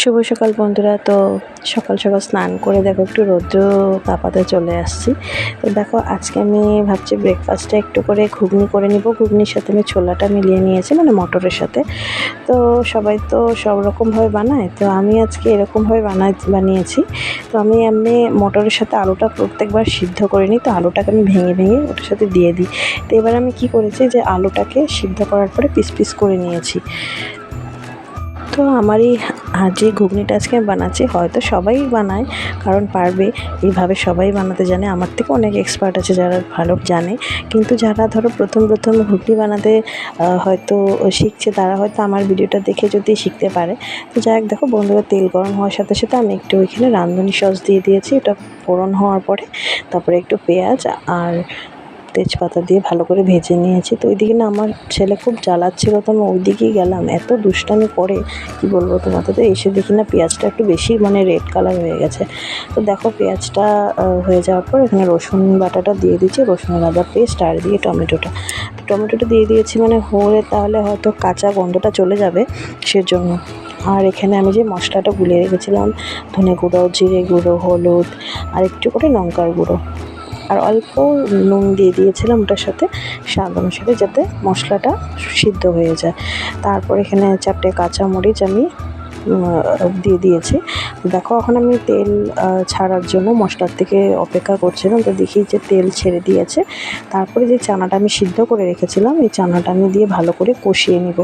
শুভ সকাল বন্ধুরা। তো সকাল সকাল স্নান করে দেখো একটু রৌদ্র তাপাতে চলে আসছি। তো দেখো আজকে আমি ভাবছি ব্রেকফাস্টে একটু করে ঘুগনি করে নিব। ঘুগনির সাথে আমি ছোলাটা মিলিয়ে নিয়েছি, মানে মটরের সাথে। তো সবাই তো সব রকমভাবে বানায়, তো আমি আজকে এরকমভাবে বানিয়েছি। তো আমি এমনি মটরের সাথে আলুটা প্রত্যেকবার সিদ্ধ করে নিই, তো আলুটাকে আমি ভেঙে ভেঙে ওটার সাথে দিয়ে দিই। তো এবার আমি কি করেছি যে আলুটাকে সিদ্ধ করার পরে পিস পিস করে নিয়েছি। তো আমার এই যে ঘুগনিটা আজকে আমি বানাচ্ছি, হয়তো সবাই বানায়, কারণ পারবে এইভাবে সবাই বানাতে জানে। আমার থেকে অনেক এক্সপার্ট আছে যারা ভালো জানে, কিন্তু যারা ধরো প্রথম ঘুগনি বানাতে হয়তো শিখছে, তারা হয়তো আমার ভিডিওটা দেখে যদি শিখতে পারে। তো যাই হোক, দেখো বন্ধুরা, তেল গরম হওয়ার সাথে সাথে আমি একটু ওইখানে রাঁধুনি সস দিয়ে দিয়েছি। এটা ফোড়ন হওয়ার পরে তারপরে একটু পেঁয়াজ আর তেজপাতা দিয়ে ভালো করে ভেজে নিয়েছি। তো ওইদিকে না আমার ছেলে খুব জ্বালাচ্ছিল, তো আমি ওইদিকেই গেলাম। এত দুষ্টামি করে কি বলবো তোমাদের। তো এসে দেখি না পেঁয়াজটা একটু বেশি মানে রেড কালার হয়ে গেছে। তো দেখো পেঁয়াজটা হয়ে যাওয়ার পর এখানে রসুন বাটাটা দিয়ে দিচ্ছি, রসুন আদা পেস্ট, আর দিয়ে টমেটোটা। তো টমেটোটা দিয়ে দিয়েছি মানে হলে তাহলে হয়তো কাঁচা গন্ধটা চলে যাবে, সেজন্য। আর এখানে আমি যে মশলাটা গুলিয়ে রেখেছিলাম, ধনে গুঁড়ো, জিরে গুঁড়ো, হলুদ আর একটু করে লঙ্কার গুঁড়ো আর অল্প নুন দিয়ে দিয়েছিলাম ওটার সাথে, স্বাদ অনুসারে, যাতে মশলাটা সিদ্ধ হয়ে যায়। তারপর এখানে 4টে কাঁচামরিচ আমি দিয়ে দিয়েছি। দেখো এখন আমি তেল ছাড়ার জন্য মশলার থেকে অপেক্ষা করছিলাম, তো দেখি যে তেল ছেড়ে দিয়েছে। তারপরে যে চানাটা আমি সিদ্ধ করে রেখেছিলাম, এই চানাটা আমি দিয়ে ভালো করে কষিয়ে নিব।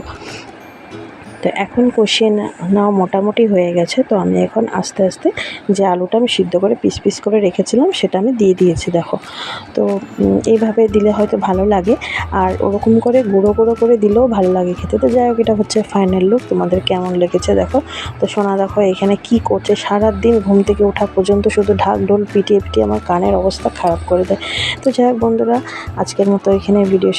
তো এখন কষিয়ে নেওয়া মোটামুটি হয়ে গেছে। তো আমি এখন আস্তে আস্তে যে আলুটা আমি সিদ্ধ করে পিস পিস করে রেখেছিলাম সেটা আমি দিয়ে দিয়েছি। দেখো, তো এইভাবে দিলে হয়তো ভালো লাগে, আর ওরকম করে গুঁড়ো গুঁড়ো করে দিলেও ভালো লাগে খেতে। তো যাই হোক, এটা হচ্ছে ফাইনাল লুক। তোমাদের কেমন লেগেছে দেখো। তো সোনা দেখো এখানে কি করছে, সারাদিন ঘুম থেকে ওঠা পর্যন্ত শুধু ঢাক ঢোল পিটিয়ে পিটিয়ে আমার কানের অবস্থা খারাপ করে দেয়। তো যাই হোক বন্ধুরা, আজকের মতো এখানে ভিডিও